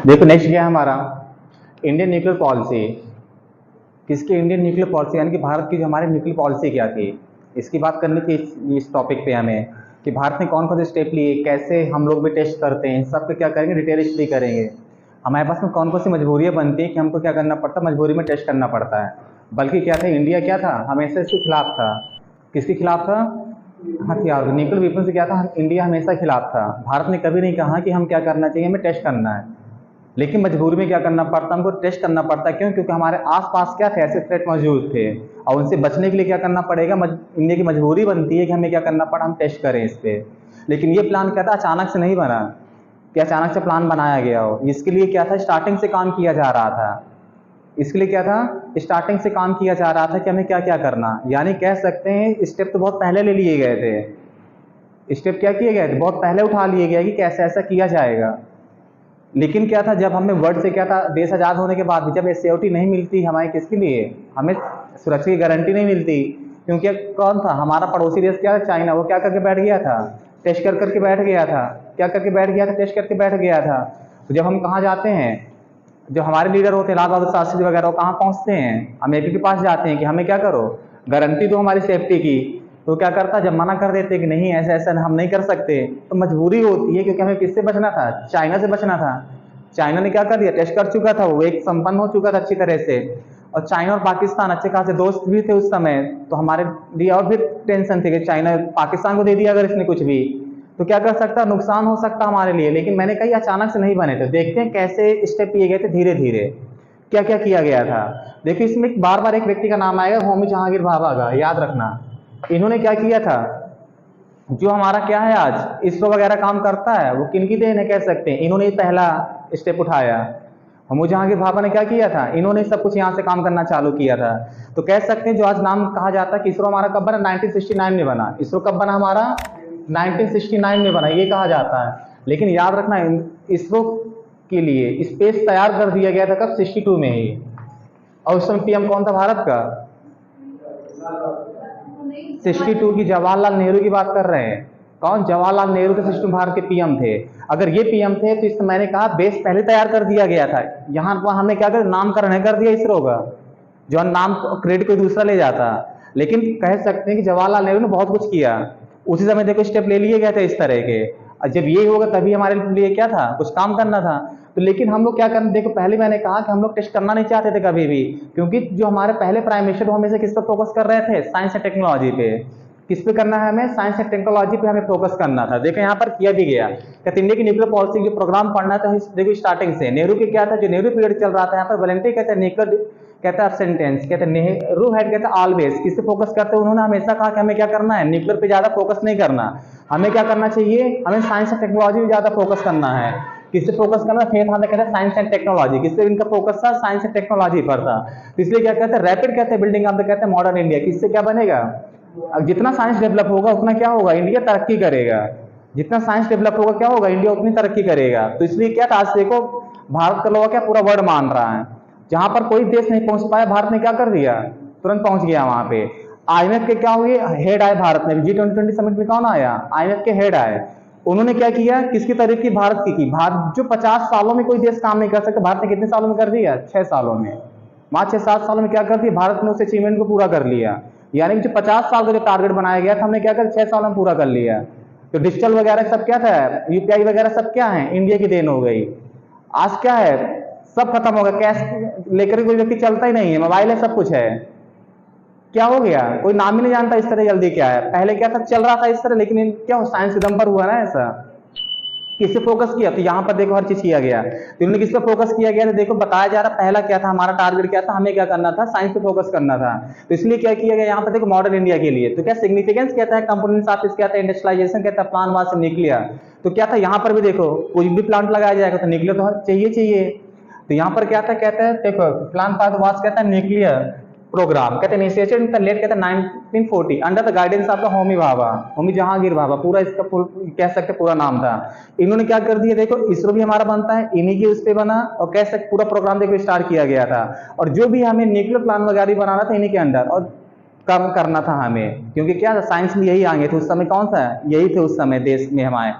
देखो नेक्स्ट क्या है हमारा इंडियन न्यूक्लियर पॉलिसी। किसकी इंडियन न्यूक्लियर पॉलिसी, यानी कि भारत की जो हमारी न्यूक्लियर पॉलिसी क्या थी, इसकी बात करनी थी इस टॉपिक पे हमें कि भारत ने कौन कौन से स्टेप लिए, कैसे हम लोग भी टेस्ट करते हैं, सब पे क्या करेंगे, डिटेल स्टडी करेंगे। हमारे पास में कौन कौन सी मजबूरियाँ बनती हैं कि हमको क्या करना पड़ता है, मजबूरी में टेस्ट करना पड़ता है। बल्कि क्या था, इंडिया क्या था, हमेशा इसके खिलाफ था। किसके खिलाफ था? हथियार, न्यूक्लियर वेपन से क्या था, इंडिया हमेशा खिलाफ था। भारत ने कभी नहीं कहा कि हम क्या करना चाहिए, हमें टेस्ट करना है। लेकिन मजबूरी में क्या करना पड़ता, हमको टेस्ट करना पड़ता है। क्यों? क्योंकि हमारे आसपास क्या थे, ऐसे थ्रेट मौजूद थे और उनसे बचने के लिए क्या करना पड़ेगा, इंडिया की मजबूरी बनती है कि हमें क्या करना पड़ा, हम टेस्ट करें इस पे। लेकिन ये प्लान क्या था, अचानक से नहीं बना कि अचानक से प्लान बनाया गया हो। इसके लिए क्या था, स्टार्टिंग से काम किया जा रहा था। इसके लिए क्या था, स्टार्टिंग से काम किया जा रहा था कि हमें क्या क्या करना, यानी कह सकते हैं स्टेप तो बहुत पहले ले लिए गए थे। स्टेप क्या किए गए थे, बहुत पहले उठा लिए गए कि कैसे ऐसा किया जाएगा। लेकिन क्या था, जब हमें वर्ड से क्या था, देश आज़ाद होने के बाद भी जब सिक्योरिटी नहीं मिलती हमारे, किसके लिए, हमें सुरक्षा की गारंटी नहीं मिलती। क्योंकि कौन था हमारा पड़ोसी देश, क्या था, चाइना। वो क्या करके बैठ गया था, टेस्ट कर करके बैठ गया था। क्या करके बैठ गया था, टेस्ट करके बैठ गया था। तो जब हम कहाँ जाते हैं, जो हमारे लीडर होते हैं लाल बहादुर शास्त्री वगैरह, वो कहाँ पहुँचते हैं, अमेरिका के पास जाते हैं कि हमें क्या करो, गारंटी दो हमारी सेफ्टी की। तो क्या करता, जब मना कर देते कि नहीं ऐसा ऐसा हम नहीं कर सकते, तो मजबूरी होती है क्योंकि हमें किससे बचना था, चाइना से बचना था। चाइना ने क्या कर दिया, टेस्ट कर चुका था, वो एक संपन्न हो चुका था अच्छी तरह से। और चाइना और पाकिस्तान अच्छे खासे दोस्त भी थे उस समय, तो हमारे लिए और भी टेंशन थी कि चाइना पाकिस्तान को दे दिया अगर इसने कुछ भी, तो क्या कर सकता, नुकसान हो सकता हमारे लिए। लेकिन मैंने कही अचानक से नहीं बने थे, देखते हैं कैसे स्टेप लिए गए थे, धीरे धीरे क्या क्या किया गया था। देखिए इसमें बार बार एक व्यक्ति का नाम आएगा, होमी जहांगीर भाभा का, याद रखना। इन्होंने क्या किया था, जो हमारा क्या है आज इसरो वगैरह काम करता है, वो किनकी देन है कह सकते हैं, इन्होंने पहला स्टेप उठाया। होमी जहांगीर भाभा ने क्या किया था, इन्होंने सब कुछ यहाँ से काम करना चालू किया था। तो कह सकते हैं जो आज नाम कहा जाता है कि इसरो हमारा कब बना, 1969 में बना। इसरो कब बना हमारा, 1969 में बना, ये कहा जाता है। लेकिन याद रखना, इसरो के लिए स्पेस तैयार कर दिया गया था कब, 62 में ही। और उस समय पीएम कौन था भारत का, 62 की जवाहरलाल नेहरू की बात कर रहे हैं। कौन, जवाहरलाल नेहरू के 62 भारत के पीएम थे। अगर ये पीएम थे तो इस मैंने कहा बेस पहले तैयार कर दिया गया था। यहाँ पर हमने क्या कर, नामकरण कर दिया इसरो का, जो नाम क्रेडिट कोई दूसरा ले जाता। लेकिन कह सकते हैं कि जवाहरलाल नेहरू ने बहुत कुछ किया। उसी समय देखो स्टेप ले लिए गए थे इस तरह के, और जब ये होगा तभी हमारे लिए क्या था, कुछ काम करना था। तो लेकिन हम लोग क्या करना, देखो पहले मैंने कहा कि हम लोग टेस्ट करना नहीं चाहते थे कभी भी, क्योंकि जो हमारे पहले प्राइम मिनिस्टर वो हमेशा किस पर फोकस कर रहे थे, साइंस एंड टेक्नोलॉजी पे। किस पे करना है हमें, साइंस एंड टेक्नोलॉजी पे हमें फोकस करना था। देखो यहाँ पर किया भी गया, कहते इंडिया की न्यूक्लियर पॉलिसी जो प्रोग्राम पढ़ना था, देखो स्टार्टिंग से नेहरू के क्या था, जो नेहरू पीरियड चल रहा था यहाँ पर वॉलंटरी कहते हैं, न्यूक्लियर कहता है सेंटेंस, कहते हैं नेहरू हेड कहता है ऑलवेज, किससे फोकस करते हैं, उन्होंने हमेशा कहा कि हमें क्या करना है, न्यूक्लियर पे ज्यादा फोकस नहीं करना, हमें क्या करना चाहिए, हमें साइंस एंड टेक्नोलॉजी में ज्यादा फोकस करना है। किससे फोकस करना, फिर हम कहते हैं साइंस एंड टेक्नोलॉजी, किससे इनका फोकस था, साइंस एंड टेक्नोलॉजी पर था। तो इसलिए क्या कहते हैं, रैपिड कहते हैं बिल्डिंग ऑफ द कहते हैं मॉडर्न इंडिया, किससे क्या बनेगा, अब जितना साइंस डेवलप होगा उतना क्या होगा, इंडिया तरक्की करेगा। जितना साइंस डेवलप होगा क्या होगा, इंडिया उतनी तरक्की करेगा। तो इसलिए क्या था, आज देखो भारत का लोग क्या पूरा वर्ल्ड मान रहा है, जहां पर कोई देश नहीं पहुंच पाया, भारत ने क्या कर दिया, तुरंत पहुंच गया वहां पे। आईएमएफ के क्या हुए, हेड आए भारत में, G20 समिट में कौन आया, आईएमएफ के हेड आए। उन्होंने क्या किया, किसकी तारीफ की, भारत की। भारत जो 50 सालों में कोई देश काम नहीं कर सकता, भारत ने कितने सालों में कर दिया, 6 सालों में। वहां 6-7 सालों में क्या कर दिया, भारत ने उस अचीवमेंट को पूरा कर लिया। यानी कि जो 50 साल का जो टारगेट बनाया गया था, हमने क्या कर 6 साल में पूरा कर लिया। तो डिजिटल वगैरह सब क्या था, यूपीआई वगैरह सब क्या है, इंडिया की देन हो गई। आज क्या है, सब खत्म हो गया, कैश लेकर कोई व्यक्ति चलता ही नहीं है, मोबाइल है, सब कुछ है। क्या हो गया, कोई नाम ही नहीं जानता इस तरह जल्दी क्या है। पहले क्या था, चल रहा था इस तरह, लेकिन क्या साइंस के दम पर हुआ ना ऐसा। किस पे फोकस किया, तो यहाँ पर देखो हर चीज किया गया। तो इन्होंने किस पे फोकस किया गया, तो देखो बताया जा रहा, पहला क्या था हमारा टारगेट, क्या था, हमें क्या करना था, साइंस पे फोकस करना था। तो इसलिए क्या किया गया यहाँ पर देखो, मॉडर्न इंडिया के लिए। तो क्या सिग्निफिकेंस कहता है, कंपोनेंट्स ऑफ क्या था, इंडस्ट्रियलाइजेशन कहता है, प्लान वास न्यूक्लियर। तो क्या था यहाँ पर भी देखो, कोई भी प्लांट लगाया जाएगा तो न्यूक्लियर तो चाहिए। तो यहाँ पर क्या था, कहता है देखो प्लान पाथ वास कहता है न्यूक्लियर प्रोग्राम, कहते हैं इनिशिएटेड इन द लेट कहते हैं 1940 under the guidance of the Homi Bhabha, Homi Jahangir Bhabha, पूरा इसका कह सकते पूरा नाम था। इन्होंने क्या कर दिया, देखो इसरो भी हमारा बनता है इन्हीं के उस पे बना, और कह सकते पूरा प्रोग्राम देखो स्टार्ट किया गया था। और जो भी हमें न्यूक्लियर प्लान वगैरह बनाना था इन्हीं के अंडर, और काम करना था हमें, क्योंकि क्या साइंस में यही आगे थे उस समय, कौन सा यही थे उस समय देश में हमारे।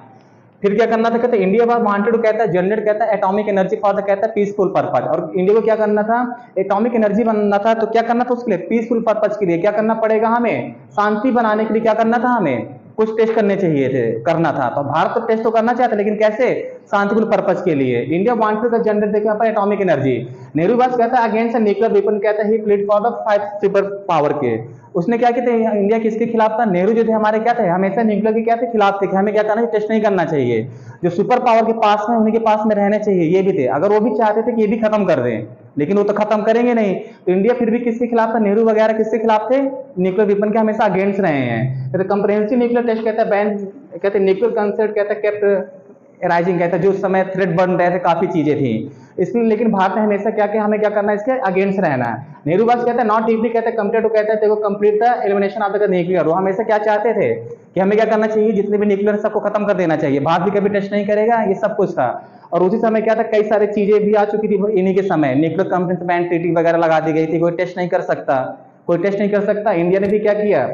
फिर क्या करना था, कहते हैं इंडिया वांटेड टू, कहता है जनरेट, कहता है एटॉमिक एनर्जी फॉर द, कहता है पीसफुल पर्पज। और इंडिया को क्या करना था, एटॉमिक एनर्जी बनना था, तो क्या करना था उसके लिए, पीसफुल पर्पज के लिए क्या करना पड़ेगा हमें, शांति बनाने के लिए क्या करना था, हमें कुछ टेस्ट करने चाहिए थे, करना था। तो भारत तो टेस्ट तो करना चाहता, लेकिन कैसे, शांतिपूर्ण पर्पज के लिए। इंडिया वांटेड टू जनरेट देखिए यहाँ पर एटॉमिक एनर्जी। नेहरू बात कहता है अगेंस्ट न्यूक्लियर वेपन, कहता है he plead for the 5 super power के। उसने क्या किया था, इंडिया किसके खिलाफ था, नेहरू जो थे हमारे क्या थे, हमेशा न्यूक्लियर के क्या थे, खिलाफ थे, कि हमें क्या करना है, टेस्ट नहीं करना चाहिए, जो सुपर पावर के पास में उन्हीं के पास में रहने चाहिए, ये भी थे। अगर वो भी चाहते थे कि ये भी खत्म कर दें, लेकिन वो तो खत्म करेंगे नहीं, तो इंडिया फिर भी किसके खिलाफ था, नेहरू वगैरह किसके खिलाफ थे, न्यूक्लियर वेपन के हमेशा अगेंस्ट रहे हैं। कहते कंप्रेहेंसिव न्यूक्लियर टेस्ट, कहता है बैन, कहते न्यूक्लियर कंसर्ट, कहता है केप्ट राइजिंग, कहता है जो उस समय थ्रेट बन रहे थे, काफी चीजें थी इसलिए, लेकिन भारत ने हमेशा क्या किया, हमें क्या करना है, इसके अगेंस्ट रहना है। नेहरू बात कहता है नॉट डीपली, कहता है कंपेयर टू, कहता है देखो complete the elimination of the nuclear. वो हमेशा क्या चाहते थे कि हमें क्या करना चाहिए, जितने भी न्यूक्लियर सबको खत्म कर देना चाहिए, भारत भी कभी टेस्ट नहीं करेगा, ये सब कुछ था। और उसी समय क्या था, कई सारी चीजें भी आ चुकी थी इन्हीं के समय, न्यूक्लियर कंपनी बैन ट्रीटी वगैरह लगा दी गई थी, कोई टेस्ट नहीं कर सकता, कोई टेस्ट नहीं कर सकता। इंडिया ने भी क्या किया,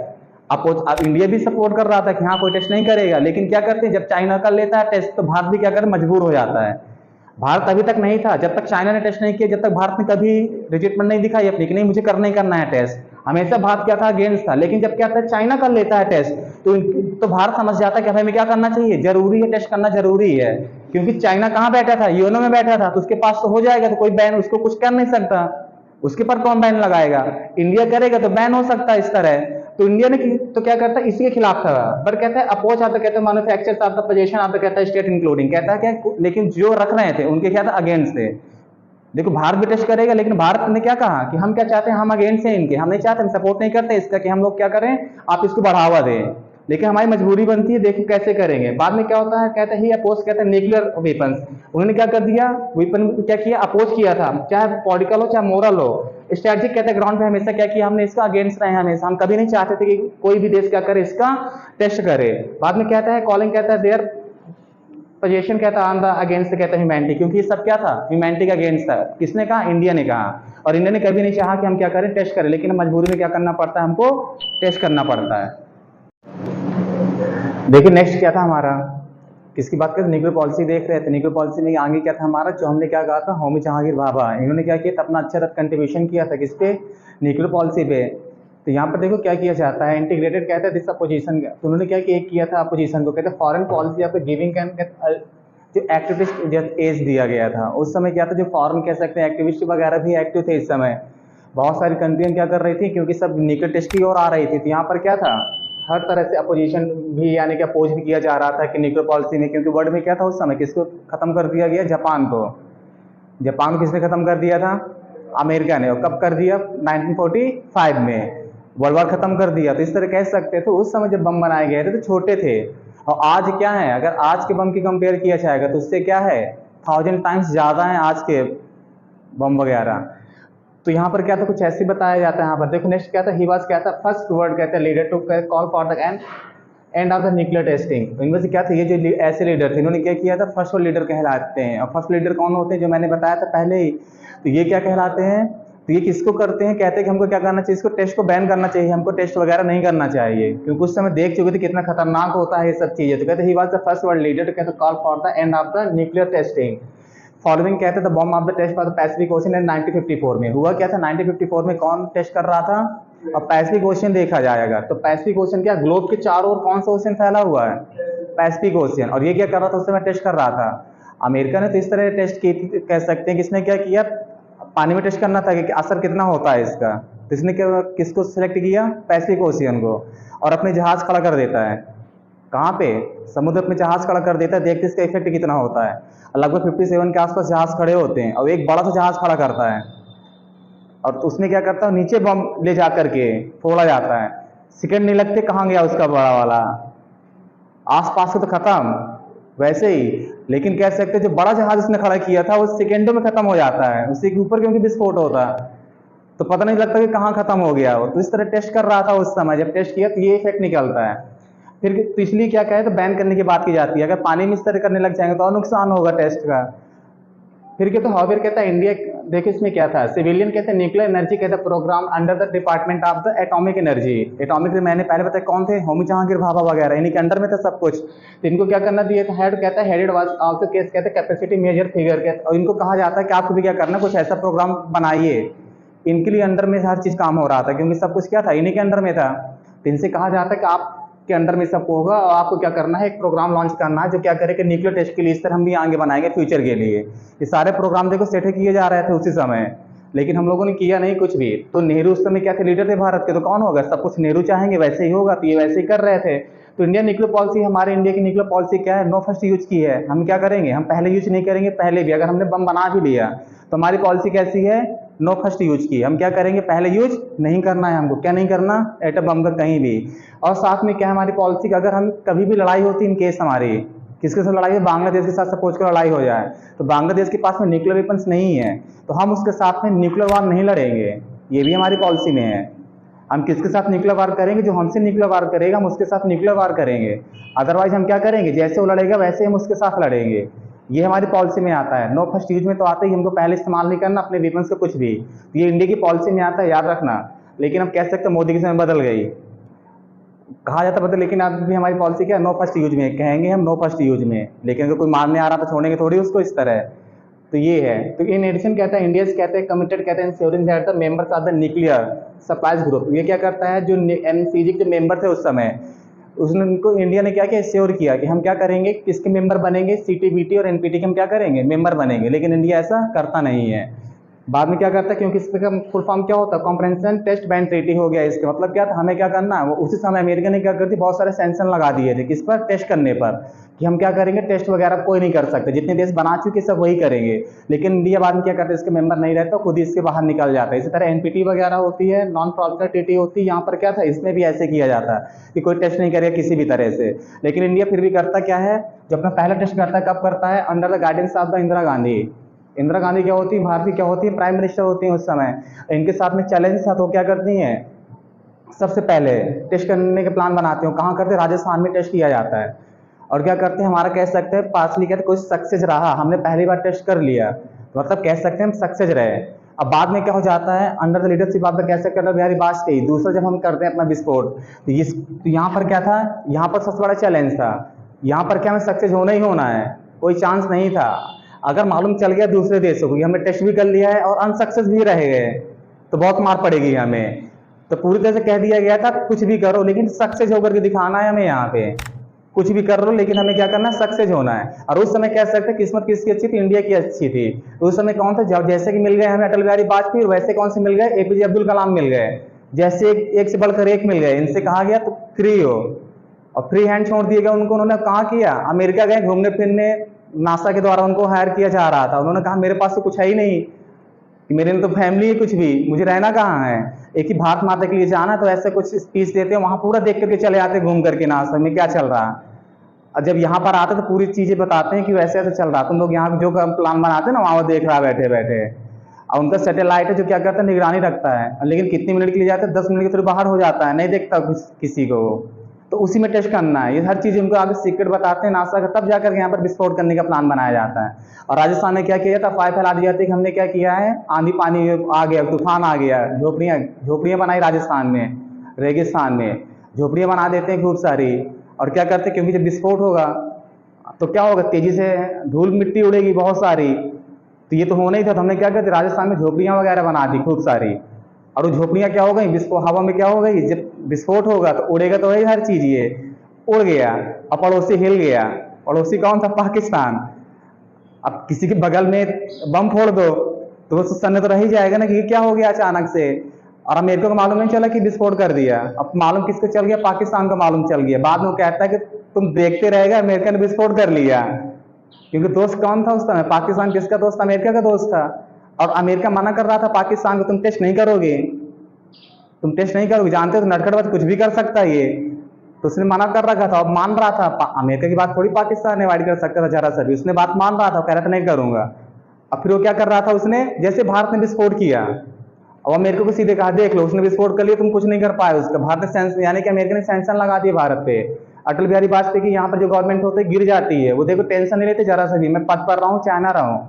अब इंडिया भी सपोर्ट कर रहा था कि हाँ कोई टेस्ट नहीं करेगा, लेकिन क्या करते हैं, जब चाइना कर लेता है टेस्ट, तो भारत भी क्या करे, मजबूर हो जाता है। भारत अभी तक नहीं था, जब तक चाइना ने टेस्ट नहीं किया, जब तक भारत ने कभी रिजेक्टमेंट नहीं दिखाई अपनी कि नहीं मुझे करना ही करना है टेस्ट, हमेशा भारत क्या था, अगेंस्ट था। लेकिन जब क्या था, चाइना कर लेता है टेस्ट, तो भारत समझ जाता है कि हमें क्या करना चाहिए, जरूरी है, टेस्ट करना जरूरी है। क्योंकि चाइना कहाँ बैठा था, यूएनओ में बैठा था, तो उसके पास तो हो जाएगा, तो कोई बैन उसको कुछ कर नहीं सकता, उसके पर कौन बैन लगाएगा, इंडिया करेगा तो बैन हो सकता है इस तरह। तो इंडिया ने तो क्या करता है, इसी के खिलाफ था। पर कहता है अपोज आता, कहते हैं manufacture of the position of the, कहता है स्टेट इंक्लूडिंग, कहता है क्या, लेकिन जो रख रहे थे उनके क्या था, अगेंस्ट थे। देखो भारत भी टेस्ट करेगा, लेकिन भारत ने क्या कहा कि हम क्या चाहते हैं, हम अगेंस्ट हैं इनके, हम नहीं चाहते, हम सपोर्ट नहीं करते इसका कि हम लोग क्या करें, आप इसको बढ़ावा दें, लेकिन हमारी मजबूरी बनती है, देखो कैसे करेंगे। बाद में क्या होता है, कहते हैं ही अपोज, कहते हैं न्यूक्लियर वेपन्स, उन्होंने क्या कर दिया, वेपन क्या किया, अपोज किया था, चाहे पॉलिटिकल हो चाहे मोरल हो, स्ट्रेटेजिक, कहते हैं ग्राउंड पे हमेशा क्या किया, हमने इसका अगेंस्ट रहे हैं हमेशा, हम कभी नहीं चाहते थे कि कोई भी देश क्या करे, इसका टेस्ट करे। बाद में कहता है कॉलिंग, कहता है देयर पोजीशन, कहता है ऑन द अगेंस्ट, कहता है ह्यूमैनिटी, क्योंकि ये सब क्या था, ह्यूमैनिटी का अगेंस्ट था। किसने कहा, इंडिया ने कहा। और इंडिया ने कभी नहीं चाहा कि हम क्या करें, टेस्ट करें, लेकिन मजबूरी में क्या करना पड़ता है, हमको टेस्ट करना पड़ता है। देखिए नेक्स्ट क्या था हमारा, किसकी बात करें, न्यूक्लियर पॉलिसी देख रहे थे। न्यूक्लियर पॉलिसी में आगे क्या था हमारा, जो हमने क्या कहा था, होमी जहांगीर भाभा, इन्होंने क्या किया था, अपना अच्छा कंट्रीब्यूशन किया था किस पे, न्यूक्लियर पॉलिसी पे। तो यहाँ पर देखो क्या किया जाता है, इंटीग्रेटेड, कहता है दिस अपोजिशन, तो उन्होंने क्या किया था, अपोजिशन को, कहते हैं फॉरेन पॉलिसी आपको गिविंग कैन, जो एक्टिविस्ट एज दिया गया था उस समय, क्या था, जो फॉरेन कह सकते हैं एक्टिविस्ट वगैरह भी एक्टिव थे इस समय, बहुत सारी कंट्रियां क्या कर रही थी, क्योंकि सब न्यूक्लियर टेस्ट की ओर आ रही थी। तो यहाँ पर क्या था, हर तरह से अपोजिशन भी, यानी कि अपोज भी किया जा रहा था कि न्यूक्लियर पॉलिसी में, क्योंकि वर्ल्ड में क्या था उस समय, किसको खत्म कर दिया गया, जापान को। जापान को किसने खत्म कर दिया था, अमेरिका ने। और कब कर दिया, 1945 में वर्ल्ड वार खत्म कर दिया। तो इस तरह कह सकते थे उस समय जब बम बनाए गए थे तो छोटे थे, और आज क्या है, अगर आज के बम की कंपेयर किया जाएगा तो उससे क्या है, 1000 टाइम्स ज्यादा है आज के बम वगैरह। तो यहाँ पर क्या था, कुछ ऐसे बताया जाता है। यहाँ पर देखो नेक्स्ट क्या था, ही वाज क्या था, फर्स्ट वर्ड, कहते हैं leader to call for the end of the nuclear testing. इनमें से क्या थे, ये जो ऐसे लीडर थे, इन्होंने क्या किया था, फर्स्ट वर्ल्ड लीडर कहलाते हैं। और फर्स्ट लीडर कौन होते हैं, जो मैंने बताया था पहले ही, तो ये क्या कहलाते हैं, तो ये किसको करते हैं, कहते हैं कि हमको क्या करना चाहिए, इसको टेस्ट को बैन करना चाहिए, हमको टेस्ट वगैरह नहीं करना चाहिए, क्योंकि उस समय देख चुके थे कितना खतरनाक होता है ये सब चीजें। तो कहते he was the first world leader, कहते call for the end of the nuclear testing following, कहते थे bomb of the test for the Pacific Ocean in 1954 में। हुआ क्या था, 1954 में कौन टेस्ट कर रहा था, अब पैसिफिक ओशन देखा जाएगा तो पैसिफिक ओशन क्या, ग्लोब के चारों ओर कौन सा ओशन फैला हुआ है, पैसिफिक ओशन। और ये क्या कर रहा था, उस समय टेस्ट कर रहा था अमेरिका ने। तो इस तरह टेस्ट की, कह सकते हैं किसने क्या किया, पानी में टेस्ट करना था कि असर कितना होता है इसका। तो इसने क्या, किसको सिलेक्ट किया, पैसिफिक ओशियन को, और अपने जहाज खड़ा कर देता है, कहाँ पे, समुद्र में जहाज खड़ा कर देता है, देखते इसका इफेक्ट कितना होता है। लगभग 57 के आसपास जहाज खड़े होते हैं, और एक बड़ा सा जहाज खड़ा करता है, और उसमें क्या करता है, नीचे बम ले जा करके फोड़ा जाता है, सेकंड नहीं लगते, कहाँ गया उसका बड़ा वाला, आसपास से तो खत्म वैसे ही। लेकिन कह सकते हैं जो बड़ा जहाज उसने खड़ा किया था वो सेकंडों में खत्म हो जाता है, उसी के ऊपर क्योंकि विस्फोट होता है तो पता नहीं लगता कि कहाँ खत्म हो गया वो। तो इस तरह टेस्ट कर रहा था उस समय, जब टेस्ट किया तो ये इफेक्ट निकलता है। फिर तो इसलिए क्या कहे, तो बैन करने की बात की जाती है, अगर पानी में इस तरह करने लग जाएंगे तो और नुकसान होगा टेस्ट का। फिर क्या, तो हॉबियर कहता है इंडिया देखिए इसमें क्या था, सिविलियन कहते हैं न्यूक्लियर एनर्जी कहते हैं programme under the department of the atomic energy. Atomic मैंने पहले बताया कौन थे, होमी जहांगीर भाभा वगैरह, इन्हीं के अंडर में था सब कुछ। तो इनको क्या करना दिया था, हेड कहता है हेडेड वाज आल्सो केस कहते हैं कैपेसिटी मेजर फिगर कहते, और इनको कहा जाता है कि आपको भी क्या करना, कुछ ऐसा प्रोग्राम बनाइए। इनके लिए अंडर में हर चीज काम हो रहा था क्योंकि सब कुछ क्या था, इन्हीं के अंडर में था। तो इनसे कहा जाता है कि आप के अंडर में सब होगा और आपको क्या करना है, एक प्रोग्राम लॉन्च करना है जो क्या करे कि न्यूक्लियर टेस्ट के लिए इस तरह हम भी आगे बनाएंगे फ्यूचर के लिए। ये सारे प्रोग्राम देखो सेट किए जा रहे थे उसी समय, लेकिन हम लोगों ने किया नहीं कुछ भी। तो नेहरू उस समय क्या थे, लीडर थे भारत के, तो कौन होगा, सब कुछ नेहरू चाहेंगे वैसे ही होगा, तो ये वैसे ही कर रहे थे। तो इंडियन न्यूक्लियर पॉलिसी, हमारे इंडिया की न्यूक्लियर पॉलिसी क्या है, नो फर्स्ट यूज की है। हम क्या करेंगे, हम पहले यूज नहीं करेंगे, पहले भी अगर हमने बम बना भी लिया तो हमारी पॉलिसी कैसी है, नो फर्स्ट यूज की। हम क्या करेंगे, पहले यूज नहीं करना है हमको, क्या नहीं करना, एटम बम का कहीं भी। और साथ में क्या है हमारी पॉलिसी, अगर हम कभी भी लड़ाई होती है इन केस हमारी, किसके साथ लड़ाई है, बांग्लादेश के साथ सपोज कर लड़ाई हो जाए, तो बांग्लादेश के पास में न्यूक्लियर वेपन्स नहीं है, तो हम उसके साथ में न्यूक्लियर वार नहीं लड़ेंगे, ये भी हमारी पॉलिसी में है। हम किसके साथ न्यूक्लियर वार करेंगे, जो हमसे न्यूक्लियर वार करेगा हम उसके साथ न्यूक्लियर वार करेंगे। अदरवाइज हम क्या करेंगे, जैसे वो लड़ेगा वैसे हम उसके साथ लड़ेंगे। ये हमारी पॉलिसी में आता है। नो फर्स्ट यूज में तो आता ही, हमको पहले इस्तेमाल नहीं करना अपने वेपन्स का कुछ भी, तो ये इंडिया की पॉलिसी में आता है, याद रखना। लेकिन हम कह सकते हैं मोदी के समय बदल गई, कहा जाता बदल, लेकिन आज भी हमारी पॉलिसी क्या है, नो फर्स्ट यूज में कहेंगे हम, नो फर्स्ट यूज में। लेकिन अगर कोई मारने आ रहा तो छोड़ेंगे थोड़ी उसको इस तरह। तो ये है। तो इन एडिशन कहता है इंडिया कहते हैं कमिटेड कहते हैं ensuring that the members of the nuclear supplies group. ये क्या करता है, जो एनसीजी के मेंबर थे उस समय, उसने उनको इंडिया ने क्या किया, श्योर किया कि हम क्या करेंगे, किसके मेंबर बनेंगे, सीटीबीटी और एनपीटी के हम क्या करेंगे, मेंबर बनेंगे। लेकिन इंडिया ऐसा करता नहीं है। बाद में क्या करता है, क्योंकि इसका फुल फॉर्म क्या होता है, कॉम्प्रिहेंशन टेस्ट बैन ट्रीटी हो गया। इसका मतलब क्या था, हमें क्या करना है, वो उसी समय अमेरिका ने क्या कर दी, बहुत सारे सैंक्शन लगा दिए थे किस पर, टेस्ट करने पर, कि हम क्या करेंगे, टेस्ट वगैरह कोई नहीं कर सकते, जितने देश बना चुके सब वही करेंगे। लेकिन इंडिया बाद में क्या करता है, इसके मेंबर नहीं रहता, खुद ही इसके बाहर निकल जाता है। इसी तरह एनपीटी वगैरह होती है, नॉन प्रॉफिटर ट्रीटी होती है, यहाँ पर क्या था, इसमें भी ऐसे किया जाता है कि कोई टेस्ट नहीं करेगा किसी भी तरह से। लेकिन इंडिया फिर भी करता क्या है, जो अपना पहला टेस्ट करता है कब करता है, under the guidance of the Indira Gandhi. Indira Gandhi क्या होती है, भारत की क्या होती है, प्राइम मिनिस्टर होती है उस समय। इनके साथ में चैलेंज था, तो क्या करती हैं, सबसे पहले टेस्ट करने के प्लान बनाते हो, कहाँ करते हैं, राजस्थान में टेस्ट किया जाता है। और क्या करते हैं, हमारा कह सकते हैं पार्सली कहते कुछ सक्सेस रहा, हमने पहली बार टेस्ट कर लिया, तो मतलब कह सकते हैं हम सक्सेस रहे। अब बाद में क्या हो जाता है, under the leadership of the कह सकते हैं अटल बिहारी वाजपेयी, दूसरा जब हम करते हैं अपना विस्फोट, तो यहाँ पर क्या था, यहाँ पर सबसे बड़ा चैलेंज था, यहाँ पर क्या हमें सक्सेस होना ही होना है, कोई चांस नहीं था। अगर मालूम चल गया दूसरे देशों को कि हमने टेस्ट भी कर लिया है और अनसक्सेस भी रह गए, तो बहुत मार पड़ेगी हमें। तो पूरी तरह से कह दिया गया था कुछ भी करो लेकिन सक्सेस होकर के दिखाना है हमें, यहाँ पे कुछ भी कर लो लेकिन हमें क्या करना है, सक्सेस होना है। और उस समय कह सकते हैं किस्मत किसकी अच्छी थी, इंडिया की अच्छी थी। उस समय कौन था, जब जैसे कि मिल गए हमें अटल बिहारी वाजपेयी, वैसे कौन से मिल गए, एपीजे अब्दुल कलाम मिल गए, जैसे एक से बढ़कर एक मिल गए। इनसे कहा गया तो फ्री हो, और फ्री हैंड छोड़ दिए गए उनको। उन्होंने कहा किया, अमेरिका गए घूमने फिरने, नासा के द्वारा उनको हायर किया जा रहा था। उन्होंने कहा मेरे पास तो कुछ है ही नहीं, मेरे में तो फैमिली है कुछ भी, मुझे रहना कहाँ है, एक ही भारत माता के लिए जाना, तो ऐसे कुछ स्पीच देते हैं, वहां पूरा देख करके चले आते घूम करके नासा में क्या चल रहा है। और जब यहाँ पर आते तो पूरी चीजें बताते हैं कि वैसे ऐसे चल रहा, तुम लोग यहाँ जो प्लान बनाते हैं ना वहाँ देख रहा बैठे बैठे। और उनका सैटेलाइट है जो क्या करता है, निगरानी रखता है, लेकिन कितनी मिनट के लिए जाता है, 10 मिनट के थोड़ी बाहर हो जाता है, नहीं देखता किसी को। तो उसी में टेस्ट करना है, ये हर चीज़ उनको आगे सीक्रेट बताते हैं नासा का, तब जाकर यहाँ पर विस्फोट करने का प्लान बनाया जाता है। और राजस्थान में क्या किया जाता है, अफवाह फैला दी जाती है कि हमने क्या किया है, आंधी पानी आ गया, तूफान आ गया, झोपड़ियाँ बनाई राजस्थान में, रेगिस्तान में झोपड़ियाँ बना देते हैं खूब सारी। और क्या करते हैं, क्योंकि जब विस्फोट होगा तो क्या होगा, तेजी से धूल मिट्टी उड़ेगी बहुत सारी, तो ये तो होना ही था। तो हमने क्या करते, राजस्थान में झोपड़ियाँ वगैरह बना दी खूब सारी। और वो झोपड़ियाँ क्या हो गई, विस्फोट हवा में क्या हो गई, जब विस्फोट होगा तो उड़ेगा तो वही हर चीज़, ये उड़ गया और पड़ोसी हिल गया। पड़ोसी कौन था, पाकिस्तान। अब किसी के बगल में बम फोड़ दो तो वो सन्ने तो रह ही जाएगा ना कि क्या हो गया अचानक से। और अमेरिका को मालूम नहीं चला कि विस्फोट कर दिया, अब मालूम किसको चल गया, पाकिस्तान को मालूम चल गया। बाद में वो कहता है कि तुम देखते रहेगा अमेरिका ने विस्फोट कर लिया, क्योंकि दोस्त कौन था उस समय, पाकिस्तान किसका दोस्त, अमेरिका का दोस्त था। और अमेरिका मना कर रहा था पाकिस्तान को, तुम टेस्ट नहीं करोगे, तुम टेस्ट नहीं करोगे, जानते हो तो नटखटबाज कुछ भी कर सकता है ये। तो उसने मना कर रखा था और मान रहा था, अमेरिका की बात थोड़ी पाकिस्तान अवॉइड कर सकता था जरा सा भी, उसने बात मान रहा था, कह रहा था नहीं करूंगा। अब फिर वो क्या कर रहा था, उसने जैसे भारत ने विस्फोट किया और अमेरिका को सीधे कहा देख लो उसने विस्फोट कर लिया, तुम कुछ नहीं कर पाए उसका। भारत ने यानी कि अमेरिका ने सैंक्शन लगा दिए भारत पे। अटल बिहारी वाजपेयी की यहाँ पर जो गवर्नमेंट होती है गिर जाती है, वो देखो टेंशन नहीं लेते जरा सा भी, मैं पद पर रहा हूँ चाहे ना रहा हूँ,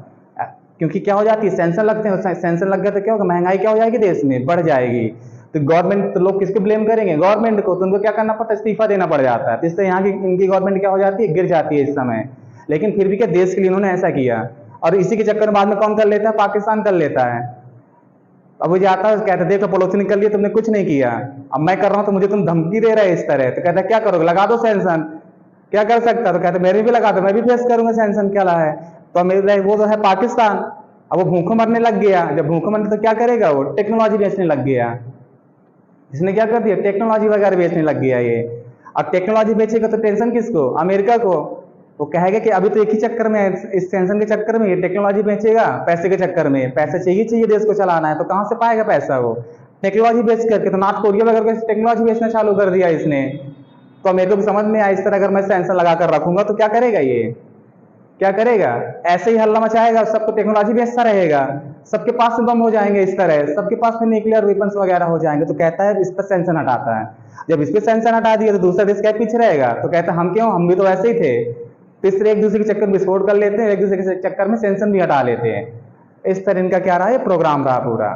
क्योंकि क्या हो जाती है, सेंसर लगते हैं, सेंसर लग गया तो क्या होगा, महंगाई क्या हो जाएगी, देश में बढ़ जाएगी। तो गवर्नमेंट, तो लोग किसको ब्लेम करेंगे, गवर्नमेंट को, तो उनको क्या करना पड़ता है, इस्तीफा देना पड़ जाता है। तो इससे यहाँ की इनकी गवर्नमेंट क्या हो जाती है, गिर जाती है इस समय। लेकिन फिर भी क्या, देश के लिए इन्होंने ऐसा किया, और इसी के चक्कर में बाद में कौन कर लेता है, पाकिस्तान कर लेता है। अब वो जाता है, कहता है देखो पड़ोसी ने कर लिया, तुमने कुछ नहीं किया, अब मैं कर रहा हूँ तो मुझे तुम धमकी दे रहे हो इस तरह। तो कहता है क्या करोगे, लगा दो सैंक्शन, क्या कर सकता है, तो कहते मेरे भी लगा दो, मैं भी फेस करूंगा सैंक्शन, क्या है। तो मेरे वो तो है पाकिस्तान, अब वो भूखों मरने लग गया। जब भूखों मरने तो क्या करेगा, वो टेक्नोलॉजी बेचने लग गया। इसने क्या कर दिया, टेक्नोलॉजी वगैरह बेचने लग गया ये। अब टेक्नोलॉजी बेचेगा तो टेंशन किसको, अमेरिका को। वो कहेगा कि अभी तो एक ही चक्कर में, इस टेंशन के चक्कर में ये टेक्नोलॉजी बेचेगा, पैसे के चक्कर में, पैसा चाहिए देश को चलाना है, तो कहाँ से पाएगा पैसा वो, टेक्नोलॉजी बेच करके। तो नॉर्थ कोरिया वगैरह टेक्नोलॉजी बेचना चालू कर दिया इसने। तो अमेरिका को समझ में आया, इस तरह अगर मैं सेंसर लगा कर रखूंगा तो क्या करेगा ये, क्या करेगा, ऐसे ही हल्ला मचाएगा, सबको टेक्नोलॉजी बेचता रहेगा, सबके पास बम हो जाएंगे इस तरह, सबके पास में न्यूक्लियर वेपन्स वगैरह हो जाएंगे। तो कहता है इस पर सेंसर हटाता है। जब इस पर सेंसर हटा दिया तो दूसरा देश क्या पीछे रहेगा, तो कहता है हम क्यों, हम भी तो ऐसे ही थे। तीसरे एक दूसरे के चक्कर में विस्फोट कर लेते हैं, एक दूसरे के चक्कर में सेंसर भी हटा लेते हैं। इस तरह इनका क्या रहा है, प्रोग्राम रहा पूरा।